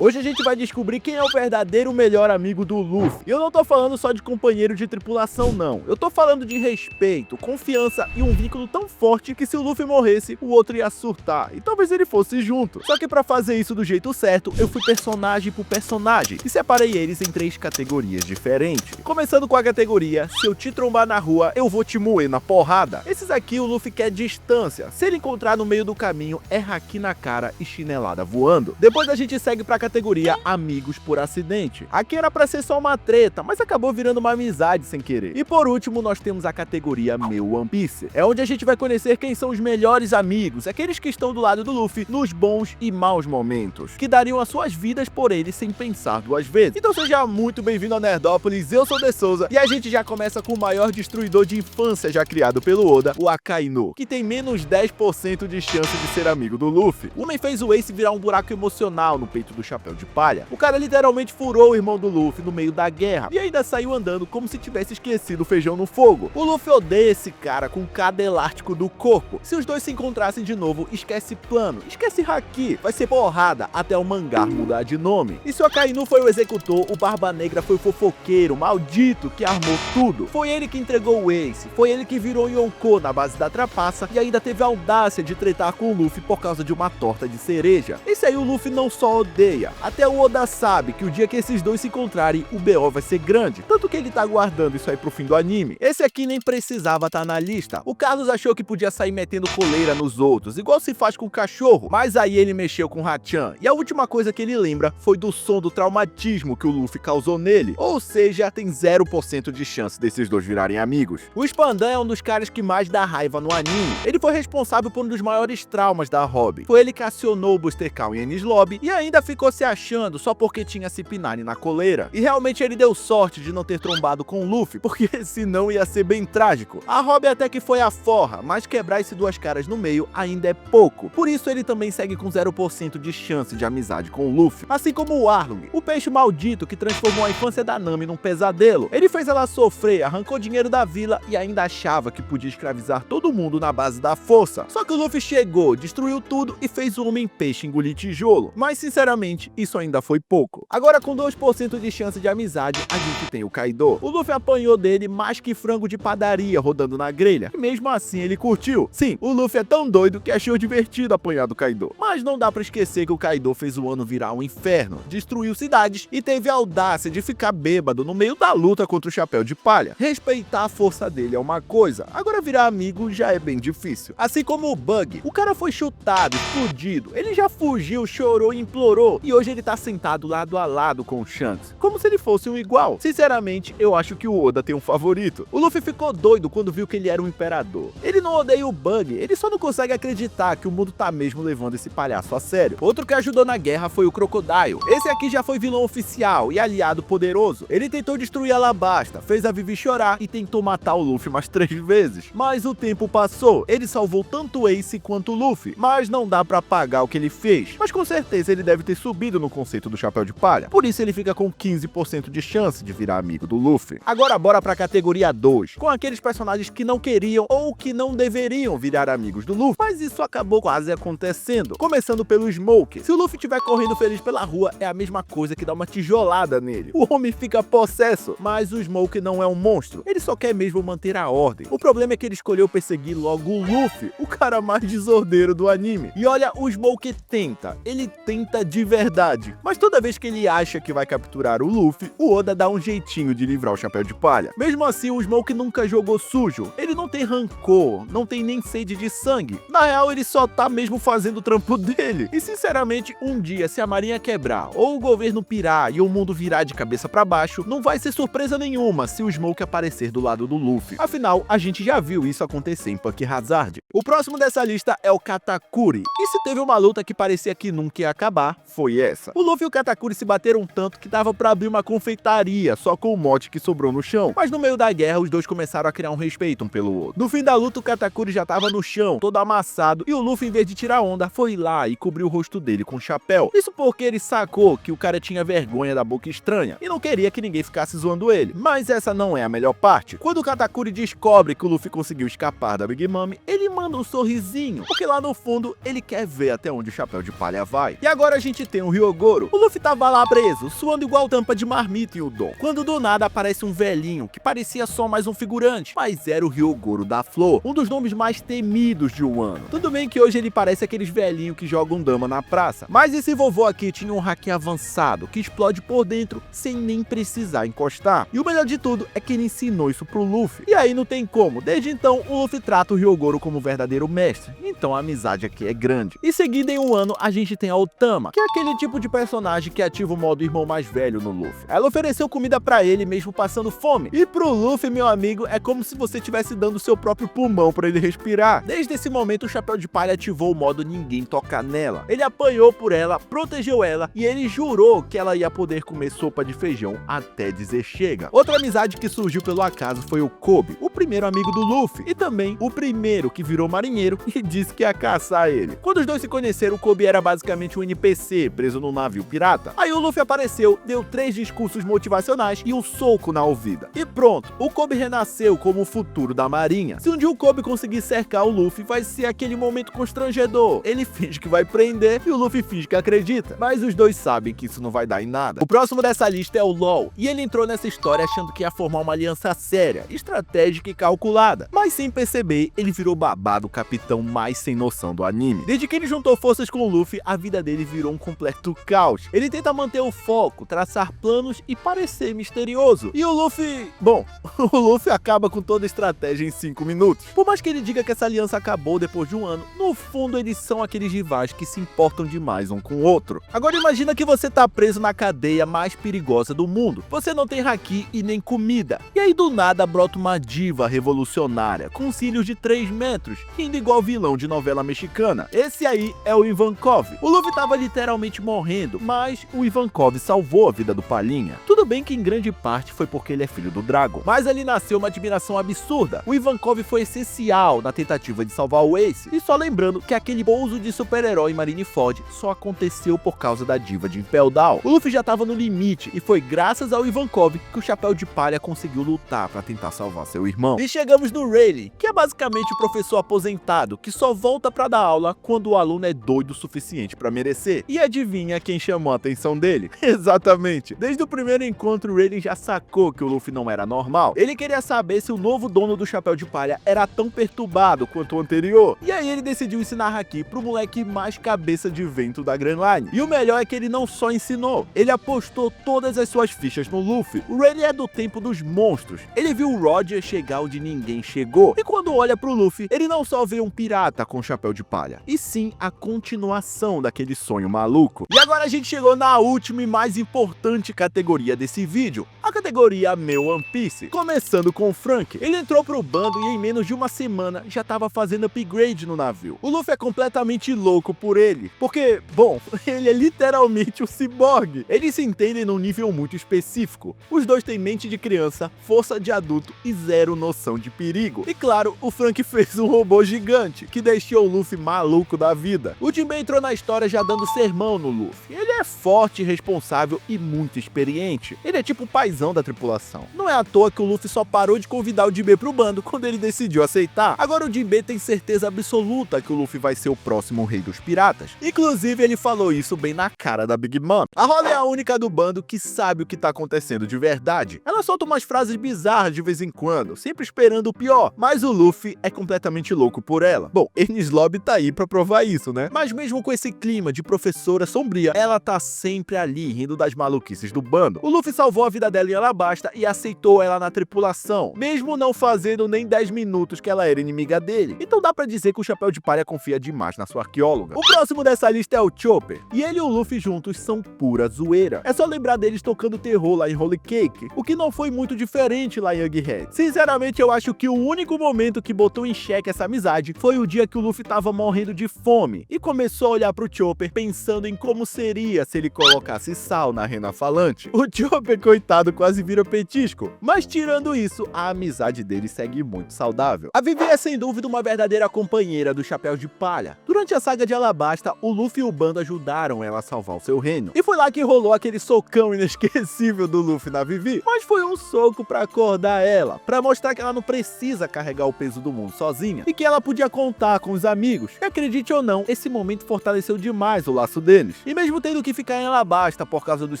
Hoje a gente vai descobrir quem é o verdadeiro melhor amigo do Luffy. E eu não tô falando só de companheiro de tripulação não, eu tô falando de respeito, confiança e um vínculo tão forte que se o Luffy morresse, o outro ia surtar, e talvez ele fosse junto. Só que pra fazer isso do jeito certo, eu fui personagem por personagem e separei eles em 3 categorias diferentes. Começando com a categoria, se eu te trombar na rua, eu vou te moer na porrada. Esses aqui o Luffy quer distância, se ele encontrar no meio do caminho, é haki na cara e chinelada voando. Depois a gente segue pra categoria amigos por acidente. Aqui era pra ser só uma treta, mas acabou virando uma amizade sem querer. E por último, nós temos a categoria meu One Piece. É onde a gente vai conhecer quem são os melhores amigos, aqueles que estão do lado do Luffy nos bons e maus momentos, que dariam as suas vidas por ele sem pensar 2 vezes. Então seja muito bem-vindo a Nerdópolis, eu sou The Souza, e a gente já começa com o maior destruidor de infância já criado pelo Oda, o Akainu, que tem menos 10% de chance de ser amigo do Luffy. O homem fez o Ace virar um buraco emocional no peito do Chapéu de Palha. O cara literalmente furou o irmão do Luffy no meio da guerra e ainda saiu andando como se tivesse esquecido o feijão no fogo. O Luffy odeia esse cara com cada elástico do corpo. Se os dois se encontrassem de novo, esquece plano, esquece haki, vai ser porrada até o mangá mudar de nome. E se o Akainu foi o executor, o Barba Negra foi o fofoqueiro, maldito que armou tudo. Foi ele que entregou o Ace, foi ele que virou Yonkou na base da trapaça e ainda teve a audácia de tretar com o Luffy por causa de uma torta de cereja. Esse aí o Luffy não só odeia, até o Oda sabe que o dia que esses dois se encontrarem, o BO vai ser grande, tanto que ele tá guardando isso aí pro fim do anime. Esse aqui nem precisava estar na lista. O Carlos achou que podia sair metendo coleira nos outros, igual se faz com o cachorro, mas aí ele mexeu com o Hachan, e a última coisa que ele lembra foi do som do traumatismo que o Luffy causou nele, ou seja, tem 0% de chance desses dois virarem amigos. O Spandan é um dos caras que mais dá raiva no anime. Ele foi responsável por um dos maiores traumas da Robin. Foi ele que acionou o Buster Call em Enies Lobby e ainda ficou se achando só porque tinha CP9 na coleira. E realmente ele deu sorte de não ter trombado com o Luffy, porque senão ia ser bem trágico. A Robin até que foi a forra, mas quebrar esse 2 caras no meio ainda é pouco. Por isso ele também segue com 0% de chance de amizade com o Luffy. Assim como o Arlong, o peixe maldito que transformou a infância da Nami num pesadelo. Ele fez ela sofrer, arrancou dinheiro da vila e ainda achava que podia escravizar todo mundo na base da força. Só que o Luffy chegou, destruiu tudo e fez o Homem-Peixe engolir tijolo. Mas sinceramente, isso ainda foi pouco. Agora com 2% de chance de amizade, a gente tem o Kaido. O Luffy apanhou dele mais que frango de padaria rodando na grelha, e mesmo assim ele curtiu. Sim, o Luffy é tão doido que achou divertido apanhar do Kaido. Mas não dá pra esquecer que o Kaido fez o ano virar um inferno, destruiu cidades e teve a audácia de ficar bêbado no meio da luta contra o Chapéu de Palha. Respeitar a força dele é uma coisa, agora virar amigo já é bem difícil. Assim como o Bug, o cara foi chutado, explodido, ele já fugiu, chorou e implorou, e hoje ele tá sentado lado a lado com o Shanks, como se ele fosse um igual. Sinceramente, eu acho que o Oda tem um favorito. O Luffy ficou doido quando viu que ele era um imperador. Ele não odeia o Bug, ele só não consegue acreditar que o mundo tá mesmo levando esse palhaço a sério. Outro que ajudou na guerra foi o Crocodile. Esse aqui já foi vilão oficial e aliado poderoso. Ele tentou destruir Alabasta, fez a Vivi chorar e tentou matar o Luffy mais 3 vezes. Mas o tempo passou, ele salvou tanto o Ace quanto o Luffy, mas não dá pra pagar o que ele fez. Mas com certeza ele deve ter subido no conceito do Chapéu de Palha, por isso ele fica com 15% de chance de virar amigo do Luffy. Agora bora pra categoria 2, com aqueles personagens que não queriam ou que não deveriam virar amigos do Luffy, mas isso acabou quase acontecendo. Começando pelo Smoke. Se o Luffy estiver correndo feliz pela rua, é a mesma coisa que dar uma tijolada nele. O homem fica possesso, mas o Smoke não é um monstro, ele só quer mesmo manter a ordem. O problema é que ele escolheu perseguir logo o Luffy, o cara mais desordeiro do anime. E olha, o Smoke tenta, ele tenta de verdade, mas toda vez que ele acha que vai capturar o Luffy, o Oda dá um jeitinho de livrar o Chapéu de Palha. Mesmo assim, o Smoke nunca jogou sujo, ele não tem rancor, não tem nem sede de sangue. Na real, ele só tá mesmo fazendo o trampo dele. E sinceramente, um dia, se a marinha quebrar, ou o governo pirar e o mundo virar de cabeça pra baixo, não vai ser surpresa nenhuma se o Smoke aparecer do lado do Luffy. Afinal, a gente já viu isso acontecer em Punk Hazard. O próximo dessa lista é o Katakuri. E se teve uma luta que parecia que nunca ia acabar, foi essa. O Luffy e o Katakuri se bateram tanto que dava pra abrir uma confeitaria só com o mote que sobrou no chão. Mas no meio da guerra, os dois começaram a criar um respeito um pelo outro. No fim da luta, o Katakuri já tava no chão, todo amassado, e o Luffy, em vez de tirar onda, foi lá e cobriu o rosto dele com o chapéu. Isso porque ele sacou que o cara tinha vergonha da boca estranha e não queria que ninguém ficasse zoando ele. Mas essa não é a melhor parte. Quando o Katakuri descobre que o Luffy conseguiu escapar da Big Mom, ele manda um sorrisinho, porque lá no fundo ele quer ver até onde o Chapéu de Palha vai. E agora a gente tem um o Hyogoro. O Luffy tava lá preso, suando igual tampa de marmita em Udon, quando do nada aparece um velhinho que parecia só mais um figurante, mas era o Hyogoro da Flor, um dos nomes mais temidos de Wano. Tudo bem que hoje ele parece aqueles velhinhos que jogam dama na praça, mas esse vovô aqui tinha um hack avançado que explode por dentro sem nem precisar encostar. E o melhor de tudo é que ele ensinou isso pro Luffy. E aí não tem como, desde então o Luffy trata o Hyogoro como verdadeiro mestre, então a amizade aqui é grande. E seguindo em Wano, a gente tem a Otama, que é aquele tipo de personagem que ativa o modo irmão mais velho no Luffy. Ela ofereceu comida pra ele mesmo passando fome, e pro Luffy, meu amigo, é como se você estivesse dando seu próprio pulmão pra ele respirar. Desde esse momento o Chapéu de Palha ativou o modo ninguém tocar nela. Ele apanhou por ela, protegeu ela e ele jurou que ela ia poder comer sopa de feijão até dizer chega. Outra amizade que surgiu pelo acaso foi o Kobe, o primeiro amigo do Luffy e também o primeiro que virou marinheiro e disse que ia caçar ele. Quando os dois se conheceram, o Kobe era basicamente um NPC preso num navio pirata. Aí o Luffy apareceu, deu 3 discursos motivacionais e um soco na ouvida. E pronto, o Kobe renasceu como o futuro da marinha. Se um dia o Kobe conseguir cercar o Luffy, vai ser aquele momento constrangedor. Ele finge que vai prender e o Luffy finge que acredita. Mas os dois sabem que isso não vai dar em nada. O próximo dessa lista é o LOL. E ele entrou nessa história achando que ia formar uma aliança séria, estratégica e calculada. Mas sem perceber, ele virou babado, o capitão mais sem noção do anime. Desde que ele juntou forças com o Luffy, a vida dele virou um completo caos. Ele tenta manter o foco, traçar planos e parecer misterioso. E o Luffy... Bom, o Luffy acaba com toda a estratégia em 5 minutos. Por mais que ele diga que essa aliança acabou depois de um ano, no fundo eles são aqueles rivais que se importam demais um com o outro. Agora imagina que você tá preso na cadeia mais perigosa do mundo. Você não tem haki e nem comida. E aí do nada brota uma diva revolucionária, com cílios de 3 metros, rindo igual vilão de novela mexicana. Esse aí é o Ivankov. O Luffy tava literalmente morrendo, mas o Ivankov salvou a vida do Palhinha. Tudo bem que em grande parte foi porque ele é filho do Dragon, mas ali nasceu uma admiração absurda. O Ivankov foi essencial na tentativa de salvar o Ace. E só lembrando que aquele pouso de super-herói em Marineford só aconteceu por causa da diva de Impel Down. O Luffy já tava no limite e foi graças ao Ivankov que o Chapéu de Palha conseguiu lutar para tentar salvar seu irmão. E chegamos no Rayleigh, que é basicamente o professor aposentado que só volta para dar aula quando o aluno é doido o suficiente para merecer. E adivinha quem chamou a atenção dele? Exatamente. Desde o primeiro encontro, o Rayleigh já sacou que o Luffy não era normal. Ele queria saber se o novo dono do Chapéu de Palha era tão perturbado quanto o anterior. E aí ele decidiu ensinar haki pro moleque mais cabeça de vento da Grand Line. E o melhor é que ele não só ensinou, ele apostou todas as suas fichas no Luffy. O Rayleigh é do tempo dos monstros. Ele viu o Roger chegar onde ninguém chegou. E quando olha pro Luffy, ele não só vê um pirata com chapéu de palha, e sim a continuação daquele sonho maluco. E agora a gente chegou na última e mais importante categoria desse vídeo, a categoria Meu One Piece. Começando com o Frank. Ele entrou pro bando e em menos de uma semana já tava fazendo upgrade no navio. O Luffy é completamente louco por ele, porque, bom, ele é literalmente um ciborgue. Eles se entendem num nível muito específico. Os dois têm mente de criança, força de adulto e zero noção de perigo. E claro, o Frank fez um robô gigante, que deixou o Luffy maluco da vida. O Jinbei entrou na história já dando sermão no Luffy. Ele é forte, responsável e muito experiente. Ele é tipo o paizão da tripulação. Não é à toa que o Luffy só parou de convidar o Jinbei pro bando quando ele decidiu aceitar. Agora o Jinbei tem certeza absoluta que o Luffy vai ser o próximo rei dos piratas. Inclusive ele falou isso bem na cara da Big Mom. A Holly é a única do bando que sabe o que tá acontecendo de verdade. Ela solta umas frases bizarras de vez em quando, sempre esperando o pior, mas o Luffy é completamente louco por ela. Bom, Enies Lobby tá aí pra provar isso, né? Mas mesmo com esse clima de professora sombria, ela tá sempre ali, rindo das maluquices do bando. O Luffy salvou a vida dela em Alabasta e aceitou ela na tripulação, mesmo não fazendo nem 10 minutos que ela era inimiga dele. Então dá pra dizer que o Chapéu de Palha confia demais na sua arqueóloga. O próximo dessa lista é o Chopper, e ele e o Luffy juntos são pura zoeira. É só lembrar deles tocando terror lá em Holy Cake, o que não foi muito diferente lá em Egghead. Sinceramente, eu acho que o único momento que botou em xeque essa amizade foi o dia que o Luffy tava morrendo de fome e começou a olhar pro Chopper pensando em como seria se ele colocasse sal na rena falante. O Chopper, coitado, quase vira petisco, mas tirando isso, a amizade deles segue muito saudável. A Vivi é sem dúvida uma verdadeira companheira do Chapéu de Palha. Durante a saga de Alabasta, o Luffy e o bando ajudaram ela a salvar o seu reino. E foi lá que rolou aquele socão inesquecível do Luffy na Vivi, mas foi um soco pra acordar ela, pra mostrar que ela não precisa carregar o peso do mundo sozinha e que ela podia contar com os amigos. E acredite ou não, esse momento fortaleceu demais o laço deles. E mesmo tendo que ficar em Alabasta por causa dos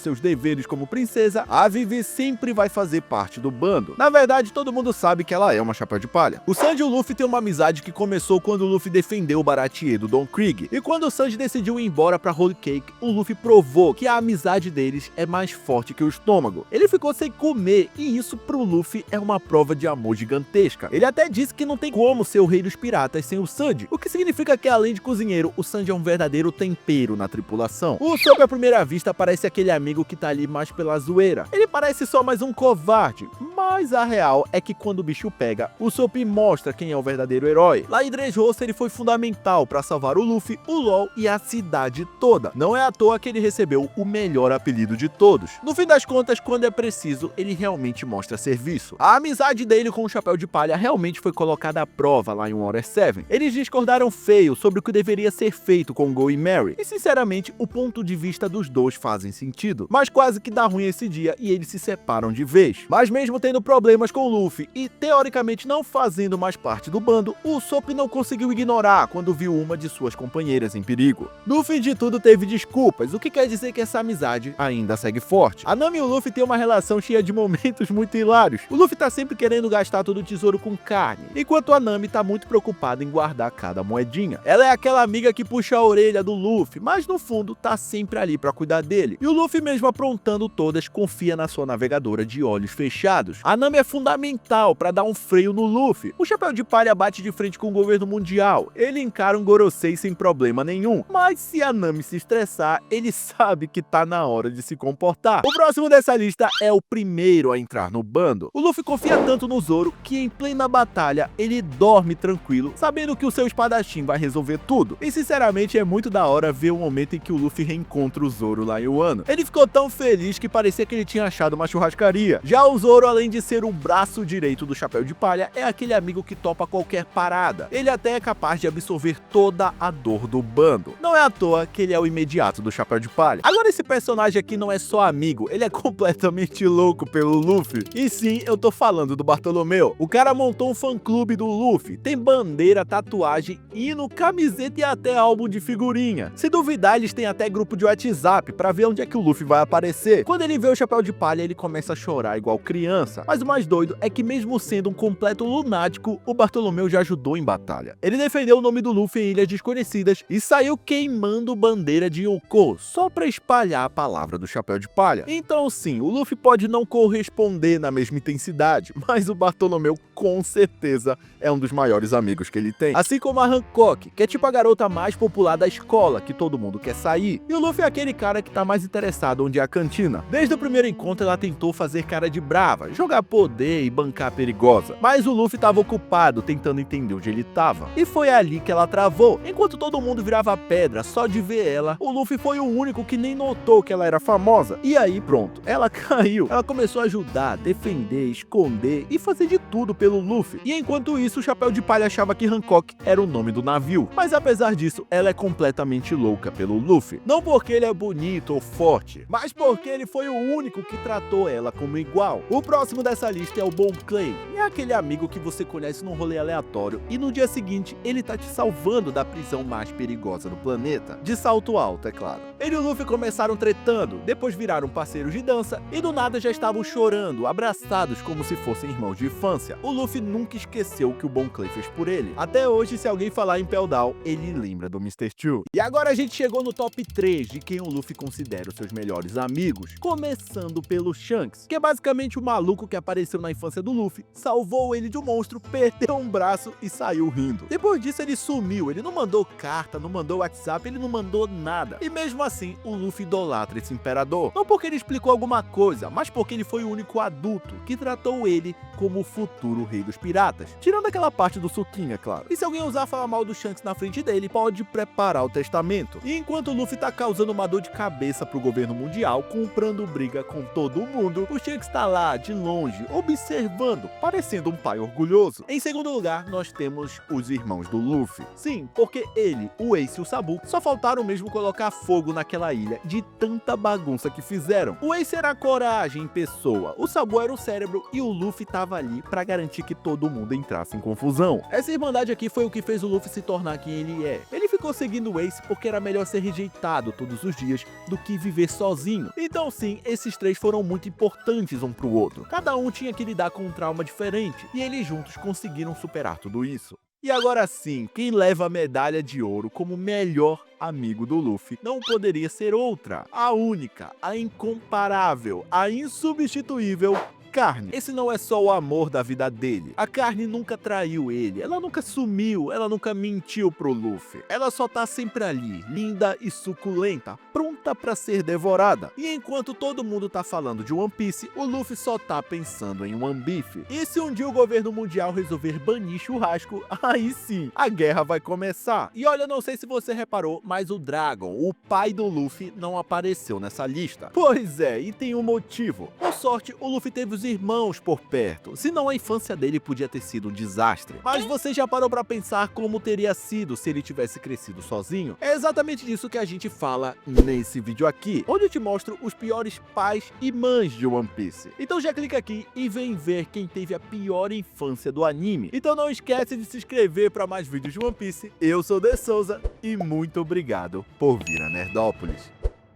seus deveres como princesa, a Vivi sempre vai fazer parte do bando. Na verdade, todo mundo sabe que ela é uma chapéu de palha. O Sanji e o Luffy têm uma amizade que começou quando o Luffy defendeu o Baratie do Don Krieg. E quando o Sanji decidiu ir embora pra Whole Cake, o Luffy provou que a amizade deles é mais forte que o estômago. Ele ficou sem comer e isso pro Luffy é uma prova de amor gigantesca. Ele até disse que não tem como ser o rei dos piratas sem o Sanji, o que significa que além de cozinheiro, o Sanji é um verdadeiro tempero na tripulação. O Usopp à primeira vista parece aquele amigo que tá ali mais pela zoeira. Ele parece só mais um covarde, mas a real é que quando o bicho pega, o Usopp mostra quem é o verdadeiro herói. Lá em Dressrosa ele foi fundamental para salvar o Luffy, o LOL e a cidade toda. Não é à toa que ele recebeu o melhor apelido de todos. No fim das contas, quando é preciso, ele realmente mostra serviço. A amizade dele com o Chapéu de Palha realmente foi colocada à prova lá em Water 7. Eles discordaram feio sobre o que deveria ser feito com Go e Mary, e sinceramente, o ponto de vista dos dois fazem sentido. Mas quase que dá ruim esse dia e eles se separam de vez. Mas mesmo tendo problemas com o Luffy e teoricamente não fazendo mais parte do bando, o Usopp não conseguiu ignorar quando viu uma de suas companheiras em perigo. No fim de tudo teve desculpas, o que quer dizer que essa amizade ainda segue forte. A Nami e o Luffy têm uma relação cheia de momentos muito hilários. O Luffy tá sempre querendo gastar todo o tesouro com carne, enquanto a Nami tá muito preocupada em guardar cada moedinha. Ela é aquela amiga que puxa a orelha do Luffy, mas no fundo tá sempre ali pra cuidar dele. E o Luffy, mesmo aprontando todas, confia na sua navegadora de olhos fechados. A Nami é fundamental pra dar um freio no Luffy. O Chapéu de Palha bate de frente com o governo mundial. Ele encara um Gorosei sem problema nenhum. Mas se a Nami se estressar, ele sabe que tá na hora de se comportar. O próximo dessa lista é o primeiro a entrar no bando. O Luffy confia tanto no Zoro que em plena batalha ele dorme tranquilo, sabendo que o seu espadachim vai resolver tudo. E sinceramente é muito da hora ver o momento em que o Luffy reencontra o Zoro lá em Wano. Ele ficou tão feliz que parecia que ele tinha achado uma churrascaria. Já o Zoro, além de ser o braço direito do Chapéu de Palha, é aquele amigo que topa qualquer parada. Ele até é capaz de absorver toda a dor do bando. Não é à toa que ele é o imediato do Chapéu de Palha. Agora esse personagem aqui não é só amigo, ele é completamente louco pelo Luffy. E sim, eu tô falando do Bartolomeu. O cara montou um fã-clube do Luffy, tem bandeira, tatuagem, hino, camiseta e até álbum de figurinha. Se duvidar, eles têm até grupo de WhatsApp pra ver onde é que o Luffy vai aparecer. Quando ele vê o Chapéu de Palha, ele começa a chorar igual criança. Mas o mais doido é que mesmo sendo um completo lunático, o Bartolomeu já ajudou em batalha. Ele defendeu o nome do Luffy em Ilhas Desconhecidas e saiu queimando bandeira de Yonkou, só pra espalhar a palavra do Chapéu de Palha. Então sim, o Luffy pode não corresponder na mesma intensidade, mas o Bartolomeu com certeza é um dos maiores amigos que ele tem. Assim como a Hancock, que é tipo a garota mais popular da escola, que todo mundo quer sair. E o Luffy é aquele cara que tá mais interessado onde é a cantina. Desde o primeiro encontro ela tentou fazer cara de brava, jogar poder e bancar perigosa. Mas o Luffy tava ocupado tentando entender onde ele tava. E foi ali que ela travou. Enquanto todo mundo virava pedra só de ver ela, o Luffy foi o único que nem notou que ela era famosa. E aí pronto, ela caiu. Ela começou a ajudar, defender, esconder e fazer de tudo pelo Luffy. E enquanto isso, o Chapéu de Palha achava que Hancock era o nome do navio. Mas apesar disso, ela é completamente louca pelo Luffy. Não porque ele é bonito ou forte, mas porque ele foi o único que tratou ela como igual. O próximo dessa lista é o Bon Clay. É aquele amigo que você conhece num rolê aleatório e no dia seguinte ele tá te salvando da prisão mais perigosa do planeta. De salto alto, é claro. Ele e o Luffy começaram tretando, depois viraram parceiros de dança e do nada já estavam chorando, abraçados como se fossem irmãos de infância. O Luffy nunca esqueceu o que o Bon Clay fez por ele. Até hoje, se alguém falar em Pell Down, ele lembra do Mr. Two. E agora a gente chegou no top 3 de quem o Luffy considera os seus melhores amigos, começando pelo Shanks, que é basicamente o maluco que apareceu na infância do Luffy, salvou ele de um monstro, perdeu um braço e saiu rindo. Depois disso ele sumiu, ele não mandou carta, não mandou WhatsApp, ele não mandou nada. E mesmo assim, o Luffy idolatra esse imperador. Não porque ele explicou alguma coisa, mas porque ele foi o único adulto que tratou ele como o futuro rei dos piratas. Tirando aquela parte do suquinho, é claro. E se alguém ousar falar mal do Shanks na frente dele, pode preparar o testamento. E enquanto o Luffy tá causando uma dor de cabeça pro governo mundial, comprando briga com todo mundo, o Shanks tá lá, de longe, observando, parecendo um pai orgulhoso. Em segundo lugar, nós temos os irmãos do Luffy. Sim, porque ele, o Ace e o Sabu só faltaram mesmo colocar fogo naquela ilha de tanta bagunça que fizeram. O Ace era a coragem em pessoa, o Sabu era o cérebro e o Luffy tava ali pra garantir que todo mundo entrasse em confusão. Essa irmandade aqui foi o que fez o Luffy se tornar quem ele é. Ele ficou Luffy conseguindo o Ace porque era melhor ser rejeitado todos os dias do que viver sozinho. Então sim, esses três foram muito importantes um pro outro. Cada um tinha que lidar com um trauma diferente, e eles juntos conseguiram superar tudo isso. E agora sim, quem leva a medalha de ouro como melhor amigo do Luffy não poderia ser outra, a única, a incomparável, a insubstituível Carne. Esse não é só o amor da vida dele. A Carne nunca traiu ele, ela nunca sumiu, ela nunca mentiu pro Luffy. Ela só tá sempre ali, linda e suculenta, pronta pra ser devorada. E enquanto todo mundo tá falando de One Piece, o Luffy só tá pensando em One Beef. E se um dia o governo mundial resolver banir churrasco, aí sim, a guerra vai começar. E olha, não sei se você reparou, mas o Dragon, o pai do Luffy, não apareceu nessa lista. Pois é, e tem um motivo. Por sorte, o Luffy teve os irmãos por perto, senão a infância dele podia ter sido um desastre. Mas você já parou pra pensar como teria sido se ele tivesse crescido sozinho? É exatamente disso que a gente fala nesse vídeo aqui, onde eu te mostro os piores pais e mães de One Piece. Então já clica aqui e vem ver quem teve a pior infância do anime. Então não esquece de se inscrever para mais vídeos de One Piece. Eu sou De Souza e muito obrigado por vir a Nerdópolis.